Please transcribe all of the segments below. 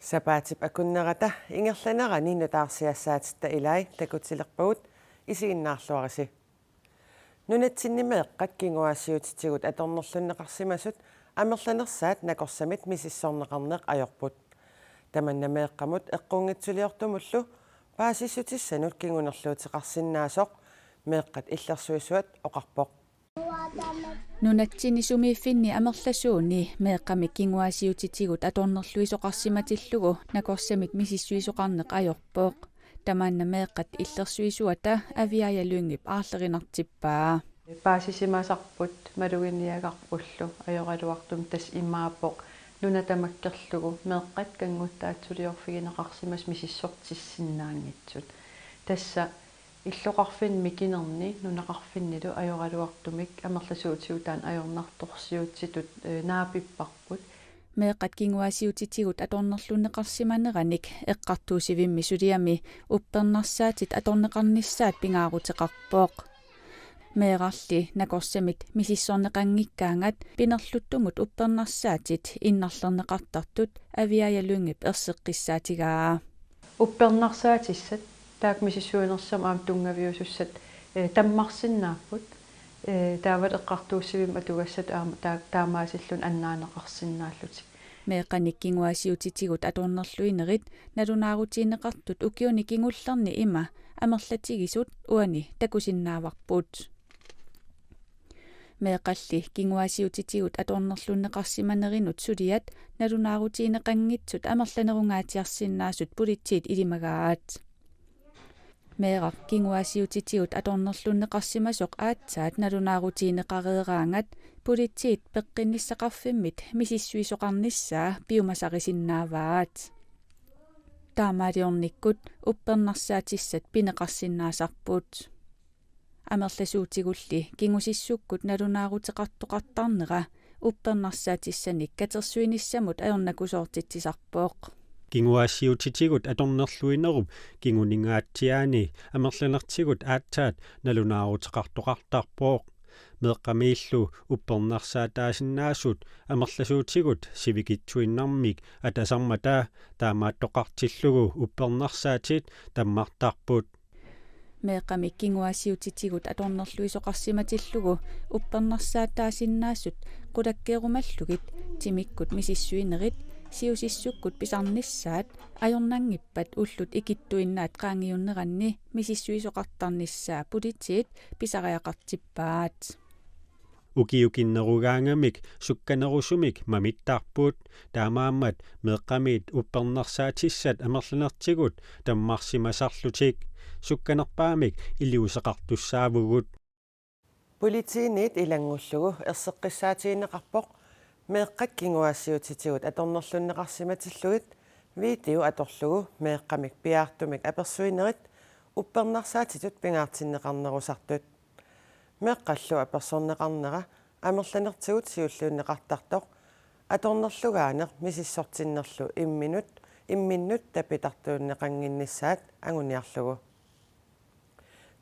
Sapaatip akunnerata ingerlanarani nutaarsiassaatit ilai takutilerpagut isiinnaarluarisi nunatsinnimeeqqat kinguaassiutitigut atornerlunneqarsimasut amerlanersaat nakorsamit misissorneqarneq ajorput tamannameeqqamut eqqungitsuliortumullu paasissutissanut kingunerluutiqarsinnaasoq meeqqat illersuisuat oqarpoq Nunatsinisumiffinni amerlasuuni meeqqamik kinguaasiutitigut atornerluisoqarsimatillugu nakorsamit misissuisoqarneq ajorpooq tamaanna meeqqat illersuisuata aviajalungip aarlerinartippaa paasisimasarput maluginiagarpullu ajoraluartum tas imaapoq nunatamakkerlugu meeqqat kanguttaatsuliorfigineqarsimas misissortissinnaangitsut tassa иллоқарфинми кинерни нунақарфиннилу ajоралуартумик амерласуутигутаан ajornartorsiutsitut naapipparput meeqqat kinguaasiutitigut atornerlunneqarsimaneranik eqqartuusivimmi suliami uppernarssaatit atorneqarnissaat pingaaruteqarpooq meerarli nakorsamit misissorneqanngikkaangat pinerluttumut uppernarssaatit innarlerneqartartut aviajalungip erseqqissaatigaa uppernarsaatissat taak misissuinersam aam tungaviusussat tammarsinnaaput taavat eqqartuussivim atugassat aam taamaasillun annaaneqarsinnaallutik meeqqanik kinguaasiutitigut atornerluinerit nalunaarutiineqartut ukiuni kingullerni ima amerlatigisut uani takusinnaavarput meeqalli kinguaasiutitigut atornerlunneqarsimanerinut suliat nalunaarutiineqanngitsut amerlanerungaatiarsinnaasut pulitsiit ilimagaat meeqaq kinguaasiutitigut atornerlunneqarsimasoq aatsaat nalunaarutiineqareeraangat pulitsiit peqqinissaqarfimmit misissuisoqarnissaa piumasarisinnaavat taamaaliornikkut uppernarsaatissat pineqarsinnaasarput amerlasuutigulli kingusissukkut nalunaarutеқартоқартарнера uppernarsaatissаник катерсуинissamут аернакусоортитсисарпооқ kinguaassiutitigut atornerluinerup kinguningaatiaani amerlanertigut aatsaat nalunaaruteqartoqartarpooq meeqqamiillu uppernarsaataasinnaasut amerlasuutigut sivikitsuinnarmik atasarmata taamaattoqartillugu uppernarsaatiit tammartarput meeqqamik kinguaassiutitigut atornerluisoqarsimatillugu uppernarsaataasinnaassut qulakkeerumallugit timikkut misissuinerit siusissukkut pisarnissaat ajornangippat ullut ikittuinnaat qaangiunneranni misissuisoqartarnissaa pulitsiit pisariaqartippaat ukiukinnerugaangamik sukkanerusumik mamittarpuut taamaammat meeqqamiit uppernarsaatissat amerlanertigut tammarsimasarlutik sukkanerpaamik iliuseqartussaavugut Politiinit ilangullugu erseqqissaatiineqarpoq meeqqat kinguaassiutitigut atornerlunneqarsimatillugit video atorlugu meeqqamik piaartumik apersuinerit uppernarsaatitut pingaartinneqarnerusartut meeqqallu apersorneqarnera amerlanertigut siulluunneqartartoq atornerlugaaneq misissortinnerlu imminnut tapitartuunneqanginnissaat anguniarlugu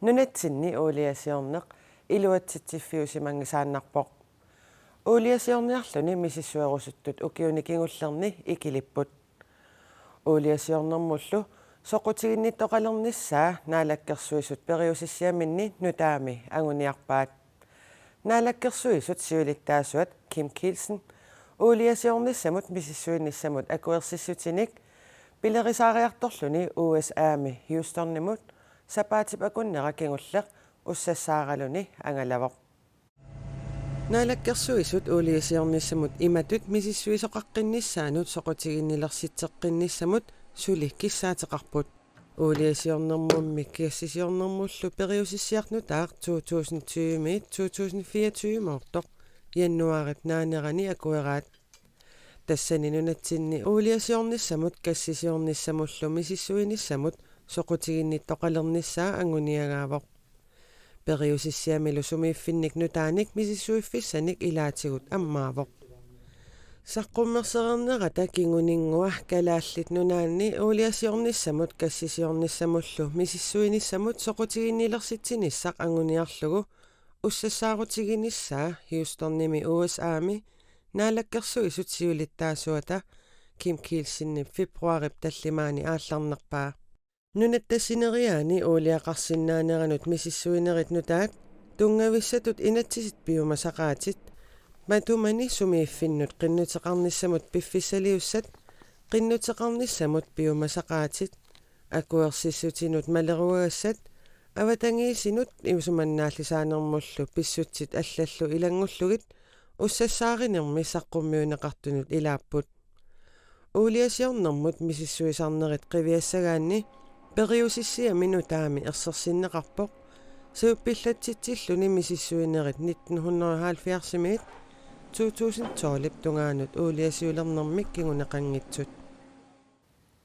nunatsinni uuliasiorneq iluatsitsiffiusimangisaannarpoq uuliasiorniarluni misissuerusuttut ukiuni kingullerni ikilipput uuliasiornermullu soqutiginnittoqalernissaa naalakkersuisut periusissiaminni nutaami anguniarpaat naalakkersuisut siulittaasuat Kim Kielsen uuliasiornissamut misissuinissamut akuersissutinik pilerisaariartorluni USA-mi Houstonnimut sapaatip akunnera kingulleq ussassaaraluni angalavoq naalakkersuisut uuliasiornissamut imatut misissuisoqaqqinnissaanut soqutiginnilersitteqqinnissamut suli kissaateqarput uuliasiornermummik kiassisiornermullu periusissiarnutaaq 2020-2024 moortoq januarip naanerani akueraat tassani nunatsinni uuliasiornissamut kassisiornissamullu misissuinissamut soqutiginnittoqalernissaa anguniagaavoq periusissiamilu sumiiffinnik nutaanik misissuiffissanik ilaatigut ammaavoq saqqummersernerata kinguningua kalaallit nunaanni uuliasiornissamut kassisiornissamullu misissuinissamut soqutiginnilersitsinissaq anguniarlugu ussassaarutiginissaa Houstonnimi USA-mi naalakkersuisut siulittaasuata Kim Kielsinni februarip tallimaani aallarnerpaa nunat tassineriaani uuliaqarsinnaaneranut misissuinerit nutaat tungavissatut inatsisit piumasaqaatit matumani sumiiffinnut qinnuteqarnissamut piffissaliussat qinnuteqarnissamut piumasaqaatit akuersissutinut maleruagassat avatangiisinut iusumannaallisaanermullu pissutsit allallu ilangullugit ussassaarinermi saqqummiuneqartunut ilaapput uuliasiornermut misissuisarnerit qiviassagaanni periusissia minutaami ersersinneqarpoq suuppillatitsilluni misissuinerit 1970 2012 tungaanut uuliasiulernermik kinguneqanngitsut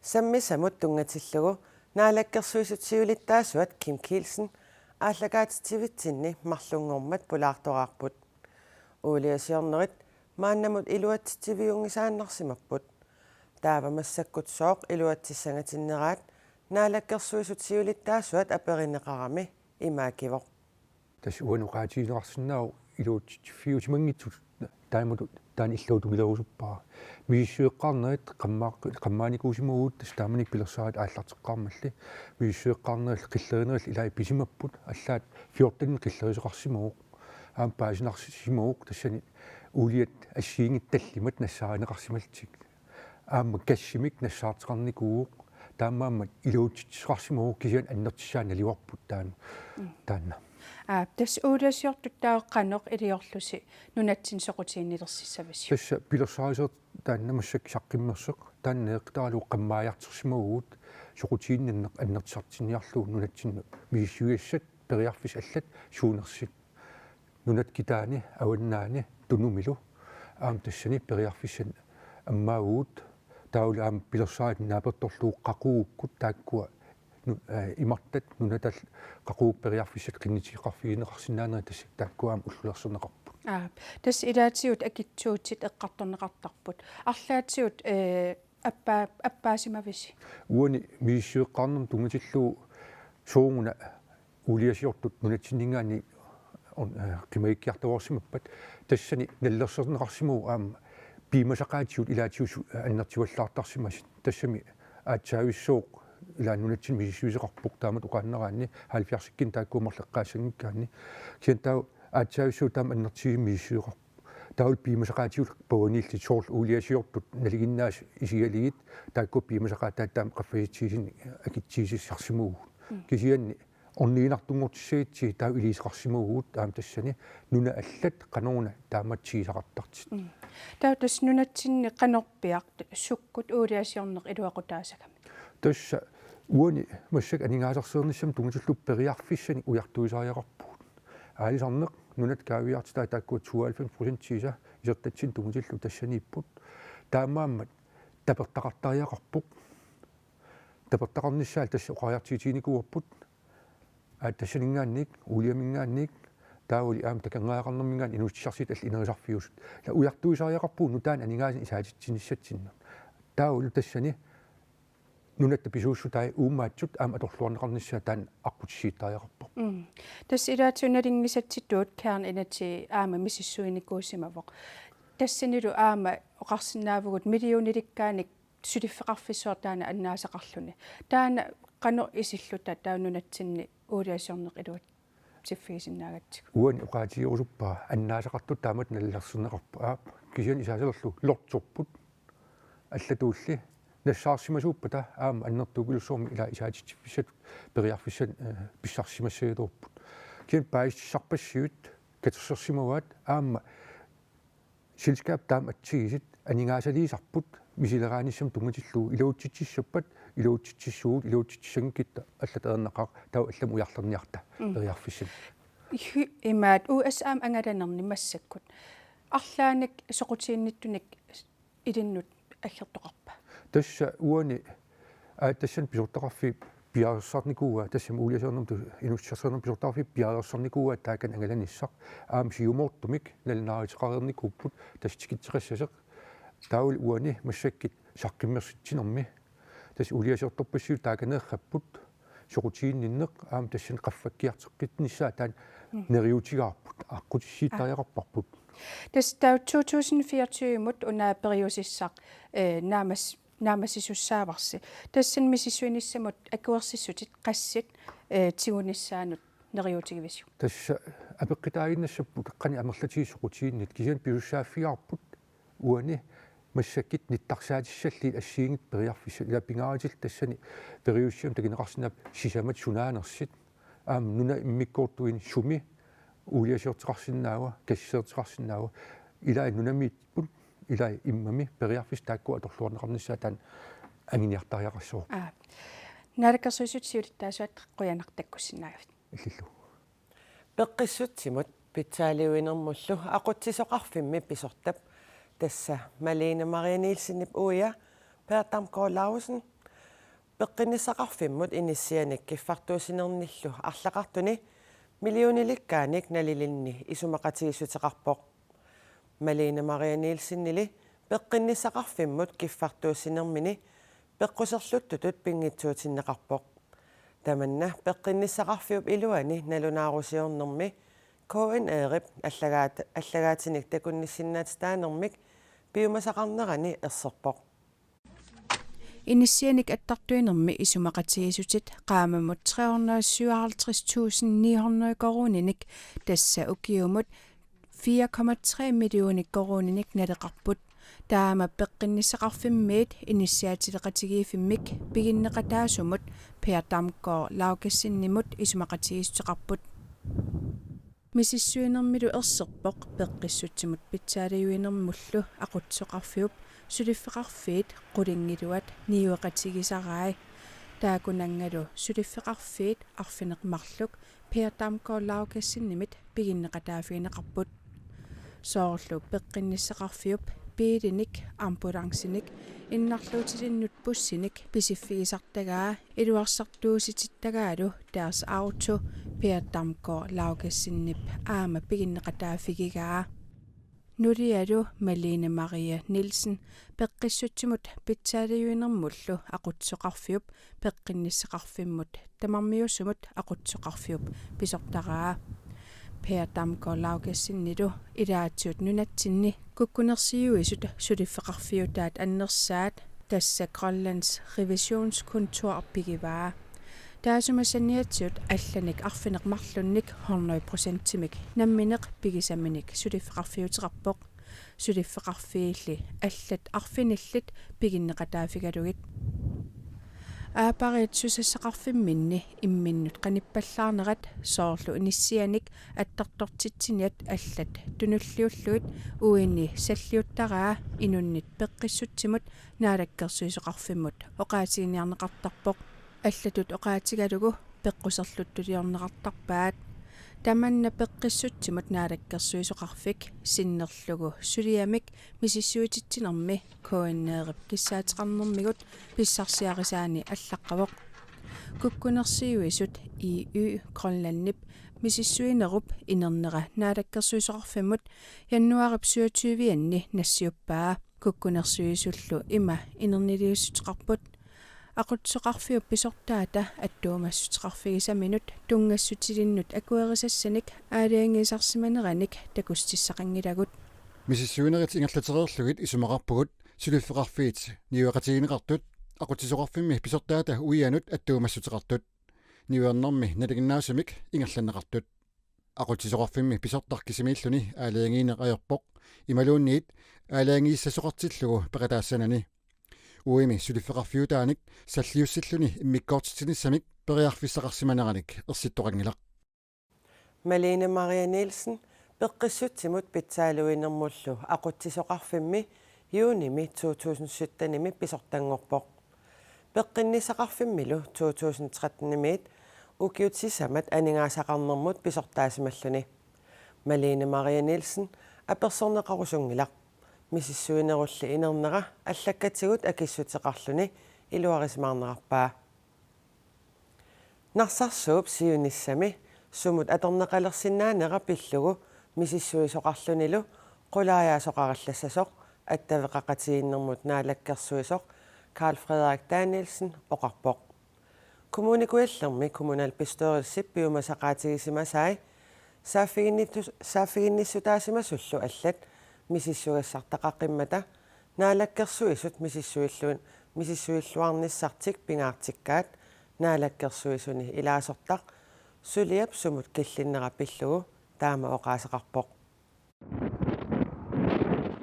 sammisamut tungatillugu naalakkersuisutsiulittaasuat Kim Kielsen ааллагаатитсивитсинни марлунгормат пулаартораарпут уулиасиорнерит мааннамут илуатситсивиунгисааннарсимаппут таавамассаккут сооқ илуатсиссангатиннераат наалаккерсуисутсиулиттаасуат аперинеқарами имаакивоқ тас уануқаатиинеқарсинаау илуутсиффиутимангитсут таамут таан иллуутумилерусуппаа мииссуеққарнерит қаммааникуусимугуут тас тааманик пилерсаат ааллартеққармалли мииссуеққарнерил қиллеринерил илаи писимаппут аллаат 14 қиллерисеқарсимугуq аампаасинарсимугуq тассани уулиат ассиингитталлимат нассааринеқарсималтик аама кассимик нассаартеқарникуугуq таамааммат илуутсисеқарсимугуq кисиан аннертиссаана ливарпут таанна тас ууласиортут тааққанеқ илиорлуси нунатсин соқутииннилерсиссавасси тасса пилерсаасерт тааннамассак саққиммерсеқ тааннеэқтаалу қаммааяартерсимугуут соқутиинниннеқ аннертисартиниарлуу нунатсинну мииссуиассат периарфис аллат суунерсит нунат китаани аваннаани тунумилу аам тассани периарфиссан аммаагуут таулаам пилерсаат нааперторлуу қақуугуккут тааккуа имартат нунатал қақуук периарфиссат қиннитиқарфигинеқарсинаанери тассак тааккуаам уллуерсернеқарпут тас илаатиут акитсуутсит эққарторнеқартарпут арлаатиут аппаасимависи уани мииссуеққарнерм тунгатиллуу суунгуна улиасиортут нунатсиннингаани қимаиккиартуорсимаппат тассани наллерсернеқарсимуу аама пимасақаатиут илаатиус аннертиваллаартарсимасит тассами аатсаависсууқ илааннунатсин мисисуисеқарпук таамат уқааннераанни 70-кин тааккуумарлеққаасангиккаанни киантау аатсаависсуу таама аннертиги мисисуеқарпу таул пимасақаатиут паванилти сорл уулиасиортут налигиннаас исигалигит таакку пимасақаатаа таама қаффаитсисин акитсисиссарсимуугу кисианни орниинартунгортиссагитси таа илисеқарсимуугуут таама тассани нуна аллат қанорна тааматсигисақартартит таа тас нунатсинни қанорпиақ суккут уулиасиорнеқ илуақутаасагами тасса уани массак анингаасарсерниссам тунгатиллуп периарфиссани уяртуисаариақарпуут аалисарнеқ нунат каавиартаа тааккуат 92% тиса исертатсин тунгатиллу тассанииппут таамааммат тапертақартариақарпуq тапертақарниссаал тасса оқариартиитиникуарпут тассанингаанник улиамингаанник таули аам такангаақарнэрмингаан инуутсарсит алли инерисарфиусут ла уяртуисаариақарпуу нутаан анингаасин исаатитсиниссатсинна таулу тассани нунатта писууссутай уумаатсут аама аторлуарнеқарниссаа таан аққутиссииттариақарпо тас илаатиунналингисатситуут каерн инати аама миссуиникуусимавоқ тассанилу аама оқарсинаавгут миллиониликкааник сулиффеқарфиссуартаана аннаасақарлуни таана қано исиллута таунунатсинни уулиасиорнеқ илуат сиффигисиннаагатсик уани оқаатиорусуппаа аннаасақартут таамат наллерсернеқарпу кисиан исаасерлу лортсорпут аллатуулли нассаарсимасууппата аама аннертугулуссуурми ила исаатитсиффисат периарфиссат писсарсимассагиторпут кин паиссарпассиут катерсерсимаваат аама силскап таам атсигисит анингаасалиисарпут мисилерааниссам тунгатиллуу илуутситсиссаппат илуутситсиссуут илуутситсангкитта аллатернеқар тау аллам уярлерниарта периарфиссат имаат усаам ангаланерни массаккут арлааник соқутиинниттуник илиннут аггертоқарпа тасса уани тассан писортақарфи пиарсарникууа тассам уулиасернэрм инуссерсернэрм писортақарфи пиарсарникууа таакан ангаланиссақ аам сиумоортумик налнааритеқарерникууппут тастикитсеқассасеқ таул уани массаккит саққиммерситсинерми тас уулиасерторпассиу тааканеерраппут соқутиинниннеқ аам тассан қаффаккиартеққитниссаа таан нериутигаарпут аққутиссииттариақарпарпут Das der 2024 mut under periosissaq naamasisussaavарси tassan misissuinissamut akuersissutit qassit tigunissaanut neriutigivisiu тасса апеққитаагиннассаппу қеққани амерлатигисоқутииннит кисиан пиуссааффиаарпут уани массаккит ниттарсаатиссаллиит ассиингит периарфисса илаппингааратил тассани периуссиум тагинеқарсинап сисамат сунаанерсит нуна иммиккоортуин суми уулиасиортеқарсинаава кассиертеқарсинаава илаа нунамииппут илаа иммами периарфис таакку аторлуарнеқарниссаа таан ангиниартариақассоо наалаккерсуисутсиулиттаасуат қуянартаккуссинаагавит иллиллу пеққиссутсимут питсаалиуинермуллу ақутсисоқарфимми писортап тасса Малene Maria Nielsen уя Пертам Колаусен пеққиниссақарфиммут иниссианик киффартуусинерниллу арлақартуни миллиониликкааник налилинни исумақатигиссутеқарпоқ Malene Maria Nielsen нили пеққиниссақарфиммут киффартуусинермини пеққусерлуттутут пингитсуутиннеқарпоқ таманна пеққиниссақарфиуп илуани налунаарусиорнэрми коэн эрип аллагаатиник такунниссиннаатитаанермик пиумасақарнерани ерсерпоқ Initianik attартуинерми исумақатигисутит qaamamut 357.900 koruninik tassa ukiumut 4,3 millionik koruninik naleqarput taama peqqinnisaqarfimmiit initiaatileqatigiifimmik piginneqataasumut peatamkor laukassinimut isumaqatigisteqarput misissuinermilu erserpoq peqqissutsimut pitsaaliuinermullu aqutsoqarfiup suliffeqarfiit qulingiluat niueqatigisarai taakunangalu suliffeqarfiit arfineqmarluk peatamkor laukassinimit piginneqataafiineqarput soorlu peqqinnisaqarfiup piilinik ambulanssinik innarluutilinnut pussinik pisiffigisartagaa iluarsartuusitittagaalu taas auto peatamkor laukassinip aama piginneqataafigigaa nulialu Malene Maria Nielsen peqqissutsimut pitsaaliuinermullu aqutsoqarfiup peqqinnisseqarfimmut tamarmiussumut aqutsoqarfiup pisortaraa peatamkor laukassinnilu ilaatiut nunatsinni kukkunersiuisut suliffeqarfiutaat annersaat tassa Grønlands revisionskontor pigivaa taasumasaniatsiut allanik arfineqmarlunnik 100%timik nammineq pigisaminik suliffeqarfiuteqarpoq suliffeqarfiilli allat arfinillit piginneqataafigalugit aaparit susassaqarfimminni imminnut qanippallaarnerat soorlu inissianik attartortitsiniat allat tunulliulluit uinni salliuttaraa inunnit peqqissutsimut naalakkersuisoqarfimmut oqaatigiниарнеқартарпоq аллатут оqaatigalugu пеққусерлуттулиорнеқартарпаат таманна пеққиссутсимут наалаккерсуисоқарфик синнерлугу сулиамик мисиссуутитсинерми коиннеерип киссаатеқарнэрмигут писсарсиарисаани аллаққавоқ куккунерсиуисут EU Grønlandiп мисиссуинеруп инернера наалаккерсуисоқарфиммут яннуарип 27-анни нассиуппаа куккунерсуисуллу има инернилиуссутеқарпут aqutsoqarfiup pisortaata attuumassutеқарфигисаминут тунгассутилиннут акуерисассаник аалиангисарсиманераник такустиссақангилагут мисиссуинерит ингерлатерерлугит исумақарпугут сулиффеқарфиит ниуақатигинеқартут aquttisoqarfimmi pisortaata уианут аттуумассутеқартут ниуернэрми налигиннаасумик ингерланнеқартут aquttisoqarfimmi pisортаркисимииллуни аалиангиинеқаерпоқ ималуунниит аалиангииссасоқартиллугу пеқатаассанани уими сулиффеқарфиутааник саллиуссиллуни иммиккоортитинissамик периарфиссақарсиманераник ерситтоқангилақ Malene Maria Nielsen пеққиссутсимут питсаалуинермуллу aquttisoqarfimmi юуними 2017-ними писортангорпоқ пеққиннисақарфиммилу 2013-nimиит укиутсисамат анингаасақарнэрмут писортаасималлуни Malene Maria Nielsen аперсорнеқарусунгилақ мисиссуинерулли инернера аллаккатигут акиссутеқарлуни илуарисмаарнеқарпаа нарсарсууп сиуниссами сумут аторнеқалерсинаанера пиллугу мисиссуисоқарлунилу қулааяасоқараллассасоқ аттавеқақатигиннэрмут наалаккерсуисоқ Carl Frederik Danielsen оқарпоқ коммуникуаллерми коммунал пистørelsip пиумасақаатигисимасаи Saafiginnissutaasimasullu allat misissugassartaqaqimmata naalakkersuisut misissuilluarnissartik pingaartikkaat naalakkersuisuni ilaasortaq suliap sumut killinnerapillugu taama oqaasaqarpoq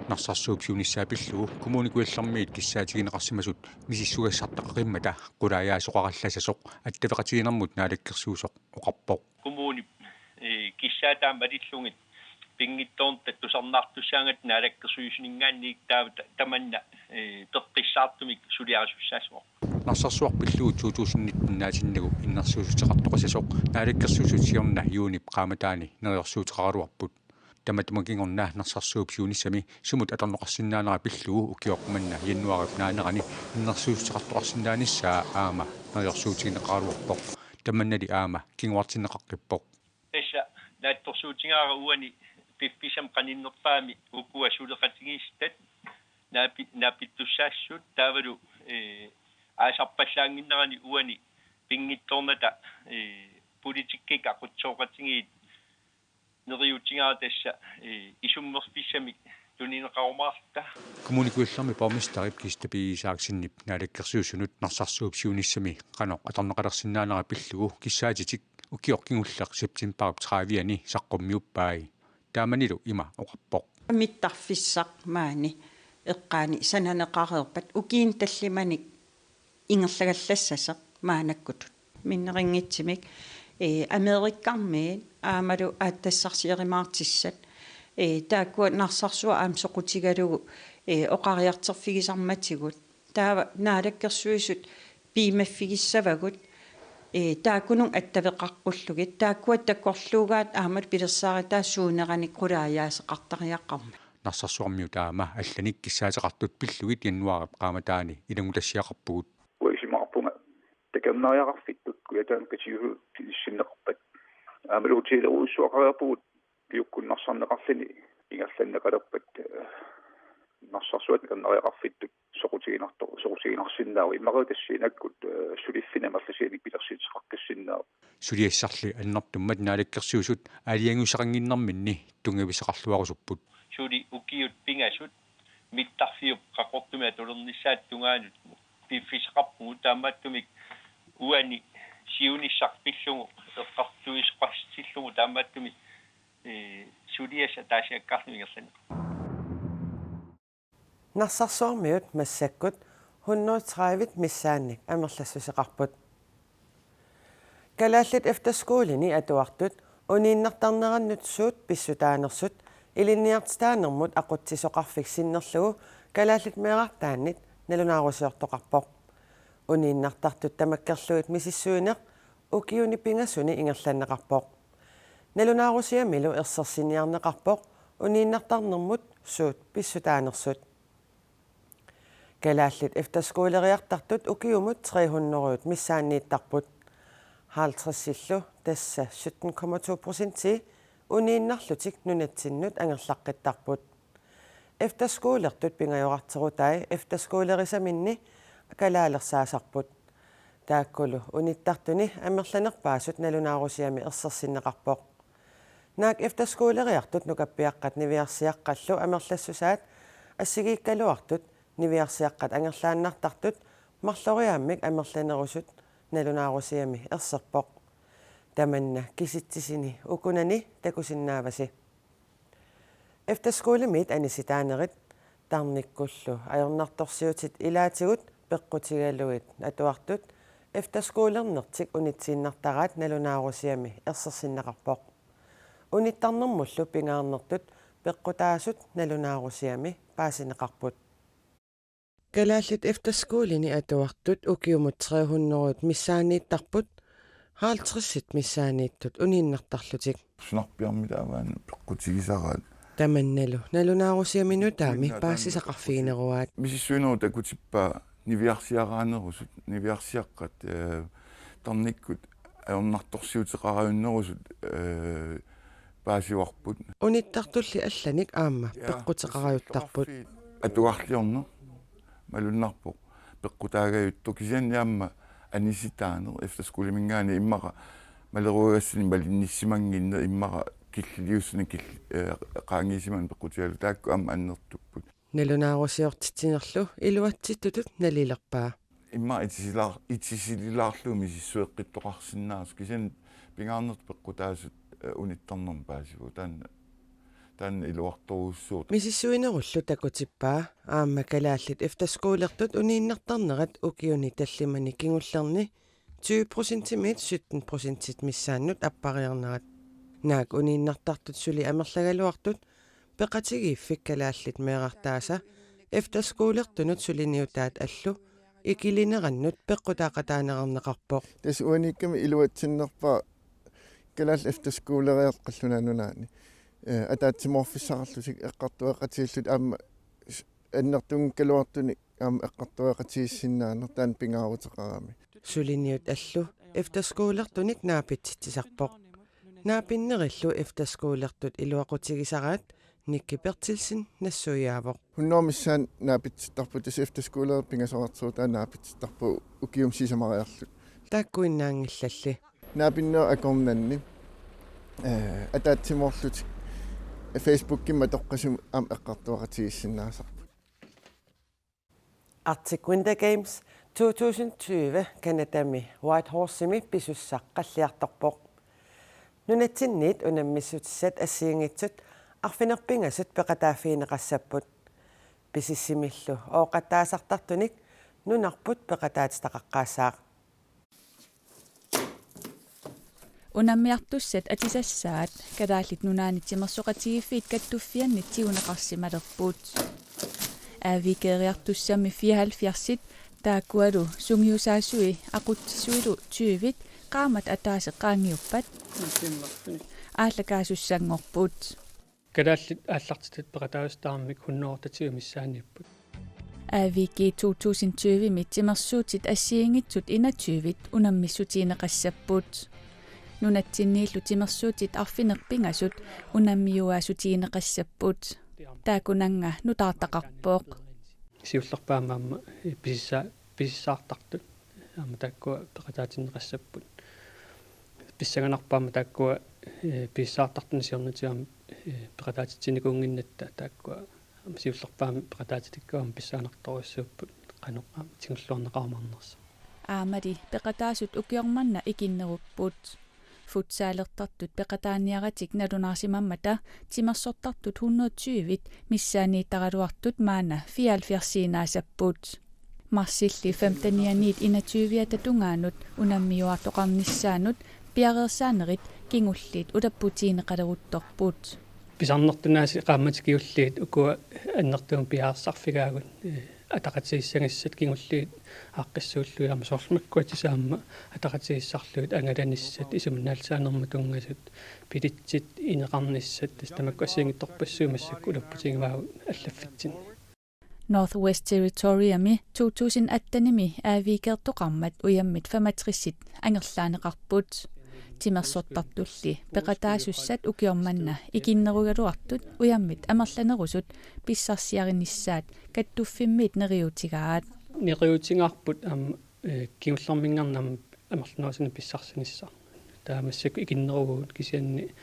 нарсарсуупсуунissaapillugu kommunikuillarmiit kissaatigинеқарсимасут мисиссугассартақақиммата qulaayaasuqarallasasoq attavеқатигинэрмут наалаккерсуусоq oqarpoq kommuni kissaatammalillungit pingittoornta tusarnaartussaangat naalakkersuusiningaanniik tamanna teqqissaartumik suliarasussaasoq нарсарсуарпиллугу 2019 иннэрсуусутеқартоқасасоқ наалаккерсуусутиорна юунip qaamataani neriorsuutеқаруарпут таматумакингорнаа нарсарсуупсуунissami sumut аторноқарсинаанера пиллугу укиоқманна януарip наанерани иннэрсуусутеқартоқарсинааниссаа аама neriorsuutigинеқаруарпоқ таманнали аама кингуартинеқаққиппоқ эсса наатторсуутингаара уани пипписам qaninnerpaami ukua suleqatigiisstat naapittussaassut taavalu аасарпаллаангиннерани уани пингитторната политиккик aqutsooqatigiit neriutigaara tassa isummerpissami tunineqarumaarta kommunikuillarmi pormistarip kistapiisaaksinnip naalakkersuusunut narsarsuupsiunissami qanoq atorneqalersinnaanera pillugu kissaatitik ukiorkingulleq september 30-ani saqqummiuppaai taamanilu ima oqarpoq mittarfissaq maani eqqaani sananeqareerpat ukiin tallimanik ingerlagallassaseq maanakkutut minneringitsimik америккармиит аамалу ааттассарсиеримаартиссат тааккуа нарсарсуа аамсоқутигалугу оқариартерфигисарматигут таава наалаккерсуисут пиимаффигиссавагут тааккунун аттавеқаққуллугит тааккуа таккорлуугаат аамал пилерсааритаа суунерани qulaayaasеқартариаққарма нарсарсуармиу таама алланик киссаатеқартут пиллугит януарап qaamataani илангулассиақарпугут уисимаарпунга такамнариақарфиттут куятаан катигу тиссиннеқарпат аамалуутилеруссуақариарпугут пиуккуннарсарнеқарлини ингерланнеқалерпат нарсарсуат такамнариақарфиттут соқутигинарсиннаау иммариутассиинаккут сулиффинамерласианик пилерсиитеқаркассиннаау сулиассарли аннартуммат наалаккерсуусут аалиангусақангиннэрминни тунгависеқарлуарусуппут сули укиут пингасут миттарфиуп қақортумиа тулернissaat тунгаанут пиффисеқарпугу таамааттумик уани сиунissarpillугу эққартуисеқарсиллугу таамааттуми сулиаса таасиаккарнигерлани нарсарсуармиут массаккут 130 миссаанник амерлассусеқарпут калааллит эфтерскуулини атуартут унииннартарнераннут суут писсутаанерсут илинниартитаанермут aqutsisоқарфик синнерлугу калааллит меэқартааннит налунаарусиортоқарпоқ унииннартартут тамаккерлуит мисиссуинеқ укиуни пингасуни ингерланнеқарпоқ налунаарусиамилу ерсерсиниарнеқарпоқ унииннартарнермут суут писсутаанерсут калааллит эфтерскуулериартартут укиумут 300 миссааннииттарпут хаалтрессиллу тасса 17,2% унииннарлутик нунатсиннут ангерлаққиттарпут эфтерскуулертут пингайоқартерутаи эфтерскуулерисаминни калаалерсаасарпут тааккулу униттартуни амерланерпаасут налунаарусиами ерсерсиннеқарпоқ наак эфтерскуулериартут нукаппиаққат нивиарсиаққаллу амерлассусаат ассигииккалуартут нивиарсиаққат ангерлааннартартут марлориааммик амерланерусут налунаарусиами ерсерпоқ таманна киситсисини укунани такусиннааваси эфтерскуулимит аниситаанерит тарниккуллу аёрнарторсиутит илаатигут пеққутигалуит атуартут эфтерскуулернертик унитсииннартараат налунаарусиами ерсерсиннеқарпоқ униттарнэрмуллу пингаарнертут пеққутаасут налунаарусиами паасинеқарпут калааллит эфтерскуулини атуартут укиумут 300 миссаанииттарпут хаалтрессит миссаанииттут унииннартарлутик сунарпиармилааваана пеққутигисараат таманналу налунаарусиамину таами паассисақарфигинеруаат мисиссуинеру такутиппаа нивиарсиараанерусут нивиарсиаққат тарниккут аернарторсиутеқараюннерусут паасиуарпут униттартулли алланик аама пеққутеқараюттарпут атуарлиорнер малуннарпоқ пеққутаагаютту кисианниамма аниситаанер эфтерскулимингаани иммаqa малеруагассини малинниссимангинне иммаqa киллиуссуни qaangiisiman peqqutialu taakku amma annertupput налунааруссиортитсинерлу илуатситтутут налилерпаа имма итисилилаарлуми сиссуэққиттоқарсинаасу кисин пингаарнерт пеққутаасут унитторнерм паасиву таан илуарторуссуут мисиссуинеруллу такутиппаа аама калааллит эфтаскуулертут унииннартарнерат укиуни таллимани кигуллерни 20%-мит 17% миссааннут аппариарнерат наак унииннартартут сули амерлагалуартут пеқатигииффик калааллит меэрартааса эфтаскуулертунут сулиниутаат аллу икилинераннут пеққутаақатаанеқарнеқарпоқ тас уаникками илуатсиннерпаа калаал эфтаскуулериаққаллунааnunaani атаатсиморфиссақарлутик эққартуақатииллут аама аннертунгкалуартуни аама эққартуақатииссиннаанер таан пингаарутеқарами сулиниут аллу эфтаскуулертуник наапитситсисарпоқ наапиннериллу эфтаскуулертут илуақутигисараат Nikki Bertilsen нассуяавоқ хуннормиссаан наапитситтарпу тас эфтаскуулер пингасоқартуутаа наапитситтарпу укиум сисамариарлут тааккуиннаангиллалли наапиннер акорнанни атаатсимоорлут Facebook-кимма тоққасум ам эққартуақатигиссиннаасарпу Arctic Winter Games 2020 Kanadami Whitehorse-ими писуссаққаллиарторпоқ нунатсинниит унаммиссутиссат ассиингитсут арфинерпингасут пеқатааффиинеқассаппут писиссимиллу ooqattaasartartunik нунарпут пеқатаатитақаққаассаақ унаммиартуссат атисассаат калааллит нунаанитсимерсоқатигиффиит каттуффианни тигунеқарсималерпуут аавикериартуссами 74-сит тааккуалу сунгиусаассуи ақуттиссуилу 20-вит qaamат атаасеққаангиуппат ааллакаасуссангорпут калааллит ааллартитат пеқатаустаармик хуннеортатиу миссаанииппут аавики 2020 митсимерсуутит ассиингитсут 21-вит унаммиссутиинеқассаппут нунатсиннииллу тимерсуутит арфинерпингасут унаммиуаасутиинеқассаппут таакунанга нутаартақарпооқ сиуллерпаамаама писсаартартут аама тааккуа пеқатаатинеқассаппут писсаганарпаама тааккуа писсаартартуни сиорнатиам пеқатаатитсиникуунгиннатта тааккуа сиуллерпаама пеқатаатитиккуам писсаанарторуссууппут қанеқаа тингуллуарнеқармарнерса аамали пеқатаасут укиорманна икиннеруппут футсаалертартут пеқатааниаратик налунаарсимаммата тимерсортартут 120-вит миссааниитаралуартут маана 74-сиинаасаппут марсилли 15-ниит 21-виата тунгаанут унаммиуартоқарниссаанут пиареерсаанерит кингуллиит улаппутиинеқалерутторпут писарнертунааси qaammatикиуллиит укуа аннертуум пиаарсарфигаагут атақатииссангассат кингуллиит ааққиссууллуяама соорлмаккуатисаама атақатииссарлуит ангаланиссат исумнаалсаанерма тунгасут пилитсит инеқарниссат тастамаккуассиингитторпассуумассак улаппутингиваагу аллаффитсин Northwest Territory-ами 2018-ними аавикертоқармат уяммит 65-сит ангерлаанеқарпут тимерсортартулли пеқатаасуссат укиорманна икиннеругалуартут уяммит амерланерусут писсарсиариниссаат каттуффиммит нериутигаат нериутингаарпут ам киуллэрмингаарнам амерланерусуна писсарсиниссаа таамассак икиннеругуут кисианни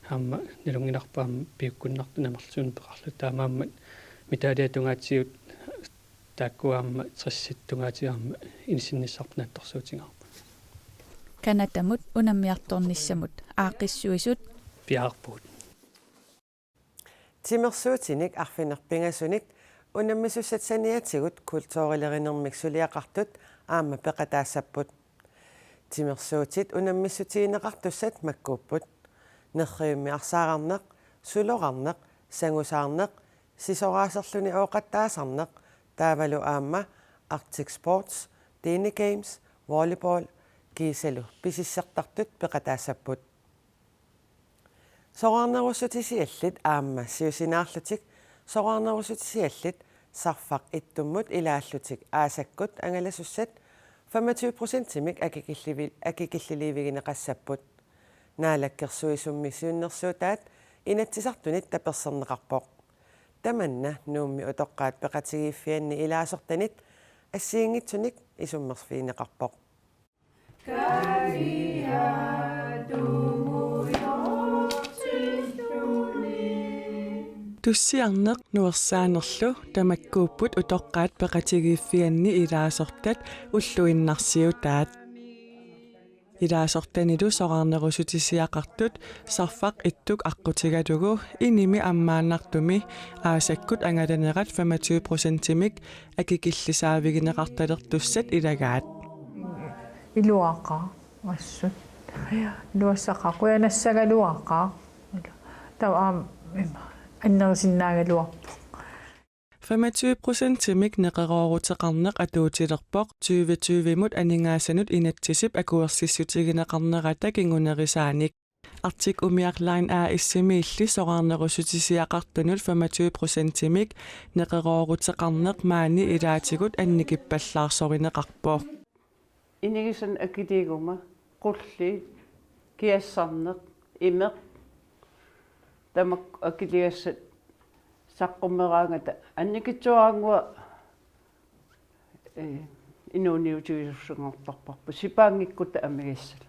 аама налунгинарпаам пиуккуннартуна амерлсуун пеқарлу таамааммат митаалиатунгаатсиут тааккуаама 30-ситтунгаатиарма инисинниссарпнаатторсуутингаарпа канатамут унаммиарторниссамут аақиссуисут пиаарпут тимерсуутиник арфинерпингасуник унаммисуссатсаниатигут культуурилеринермик сулиақартут аама пеқатаассаппут тимерсуутит унаммиссутиинеқартуссат маккууппут нерриумми арсаарарнеқ сулоқарнеқ сангусаарнеқ сисораасерлуни ooqattaasarneq таавалу аама Arctic Sports Dine Games Volleyball кисалу писиссертартут пеқатаассаппут сораарнерусутисиаллит аама сиусинаарлутик сораарнерусутисиаллит сарфақ иттуммут илааллутик аасаккут ангаласуссат 25%-мик акикиллиливигинеқассаппут наалаккерсуисуммисиуннерсуутаат инатсисартунит таперсернеқарпоқ таманна нуумми утоққаат пеқатигииффианни илаасертанит ассиингитсуник исуммерсфиинеқарпоқ Carry her to Tussiarneq nuersaanerlu tamakkuupput utoqqaat peqatigiiffianni ilaasortat ulluinnarsiutaat. Ilaasortanilu soqarnerusutisiaqartut sarfaq ittuk aqqutigalugu inimi ammaannartumi aasakkut angalanerat 25%-imik akikillisaavigineqartalertussat ilagaat. Iluaqa assut. Luassaqa quyanassaгаluaqa. Tawa аннерсиннаагалуарпо 25%-имик неқерооруteqarneq atuutilerpoq 2020-мут анингаасанут инатсисип акуерсиссутигинеқарнерата кингунерисааник артик умиарлайн issimiilli soqarnerusutisiaqartunut 25%-имик неқерооруteqarneq маани илаатигут анникиппаллаарсоринеқарпо инигисан акилигума qulli kiassarneq imeq тамак акилиассат саққуммераангата анникитсуаангуа инуниутигисуссунгортарпарпу сипаангиккута амигиссала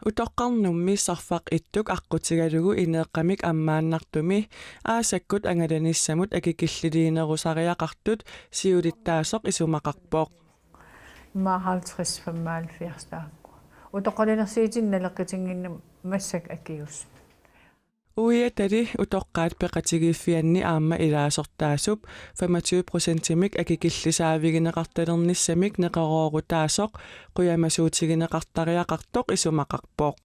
утоққарнумми сарфақ иттук аққутигалугу инеэққамик аммааннартуми аасаккут ангаланиссамут акикиллилиинерусариақартут сиулиттаасоқ исумақарпоқ имаа 50-55 таакку утоққалинерсиитинналеққитингинна массак акиус Uiatali utoqqaat peqatigiiffianni aamma ilaassortaasup 25%-imik akikillisaavigineqartalernissamik neqeroorutaasoq quyamasuutigineqartariaqartoq isumaqarpoq.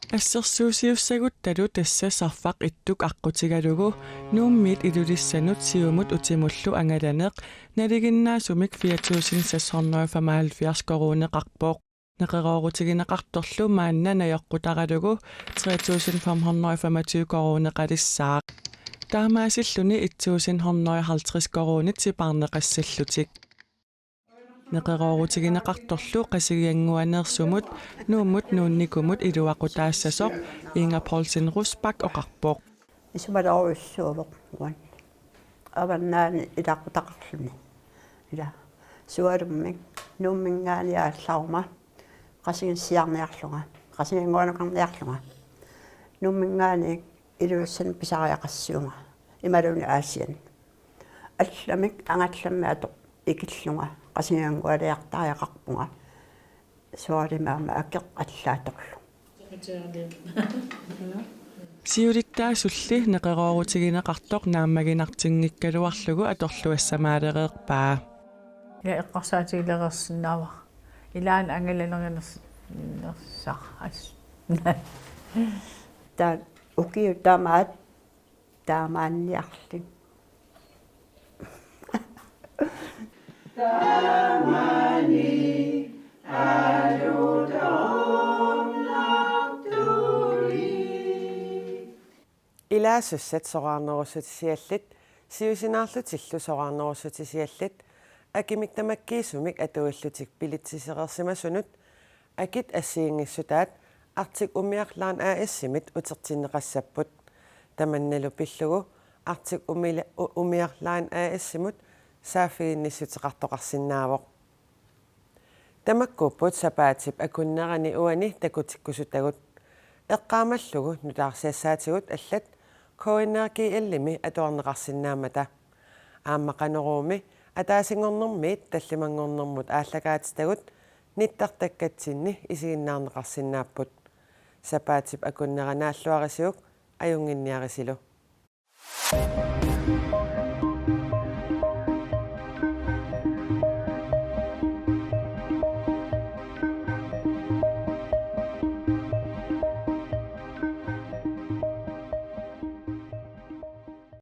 Ассерсуусиуссагутталу тасса сарфақ иттук аққутигалугу нууммиит илулиссанут сиумут утимуллу ангаланеқ налигиннаасумик 4675 коруунеқарпоқ неқероорутигинеқарторлу маанна наёққутаралугу 3525 коруунеқалиссаақ таамаасиллуни 1150 коруунит сипарнеқассаллутик неқероорутигинеқарторлу қасигиангуанеерсумут нууммут нуунникумут илуақутаассасоқ Inga Poulsen Rusbak оқарпоқ исумалоруссуувоқ уан аваннаани илақутақарлуни ила суалуммик нууммингаалиаалларума қасигиссиарниарлунга қасигиангуанеқарниарлунга нууммингаани илууссан писариақассуунга ималуни аасиан алламик ангалламми атоқ икиллунга qasianggualiartariaqarpunga sualimaama akkeq allaatorlu Siulittaasulli neqeroorutigineqartoq naammaginartinngikkaluarlugu atorluassamaalereerpaa ja eqqarsaatigilereersinnaava ilaan angalanerinersaq as ta ukiu tamaat taamaanniarli Tamani alutom naktuli Ilaasusat soqarnerussutisiallit siusinaarlutillu soqarnerussutisiallit akimik tamakkiisumik atuallutik pilitsiseqersimasunut akit assiingissutaat artik umiarlaan aassimit utertinneqassapput tamannalu pillugu artik umiarlaan aassimut saafiinnissutiqartoqarsinnaavoq tamakkuupput sapaatip akunnerani uani takutikkusutagut eqqaamallugu nutaarsiassaatigut allat koinnaaki allimi atuarneqarsinnaamata aammaqaneruumi ataasingornermiit tallimangornermut aallakaatitagut nittartakkatsinni isiginnaarneqarsinnaapput sapaatip akunneranaalluarisiuk ajunginniarisilu